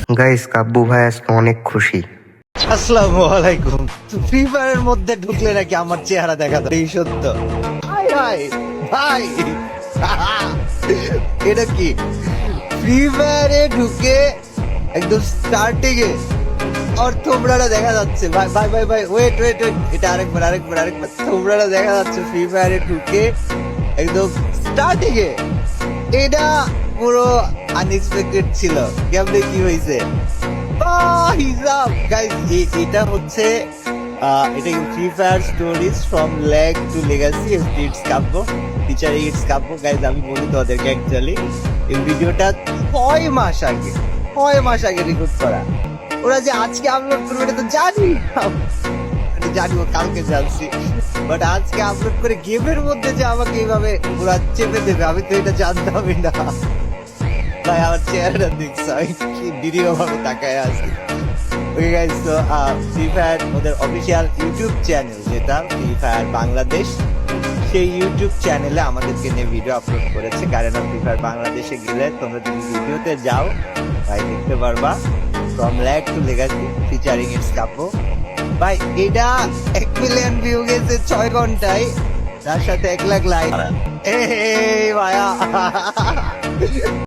Guys, কাব্বু ভাই আজকে অনেক খুশি। আসসালামু আলাইকুম। ফ্রি ফায়ারের মধ্যে ঢুকলে নাকি আমার চেহারা দেখা যায়, এই সত্য? হাই হাই ভাই, এটা কি ফ্রি ফায়ারে ঢুকে একদম স্টার্টিং এ আর তোমরাটা দেখা যাচ্ছে? ভাই ভাই ভাই ভাই, ওয়েট ওয়েট ওয়েট, এটা আরেকবার তোমরাটা দেখা যাচ্ছে ফ্রি ফায়ারে ঢুকে একদম স্টার্টিং এ। এটা পুরো আনএক্সপেক্টেড ছিল। কেমনে কি হয়েছে হিসাব গাইস? এটা হচ্ছে এটা free fire stories from lag to legacy it's Kabya, featuring it's Kabya. Guys আমি বলি তোদেরকে, অ্যাকচুয়ালি এই ভিডিওটা 6 মাস আগে রেকর্ড করা। ওরা যে আজকে আপলোড করবে এটা তো জানি, এটা জানি, ও কালকে জানছি, বাট আজকে আপলোড করে গেমের মধ্যে যে আমাকে এইভাবে ওরা চেপে দেবে আমি তো এটা জানতামই না। ভাই আমার চেহারাটা দেখছো, আমি কি ভিডিও ভাবে তাকায় আছি। ওকে গাইস, তো ফ্রি ফায়ার ওদের অফিসিয়াল ইউটিউব চ্যানেল, যেটা ফ্রি ফায়ার বাংলাদেশ, সেই ইউটিউব চ্যানেলে আমাদেরকে নিয়ে ভিডিও আপলোড করেছে। কারণ ফ্রি ফায়ার বাংলাদেশে গেলে তোমরা যদি ভিডিওতে যাও ভাই দেখতে পারবা from lag to legacy featuring it's Kavya. ভাই এটা 1 মিলিয়ন ভিউ গেছে 6 ঘন্টায়, তার সাথে 1 লাখ লাইক। এই ভাইয়া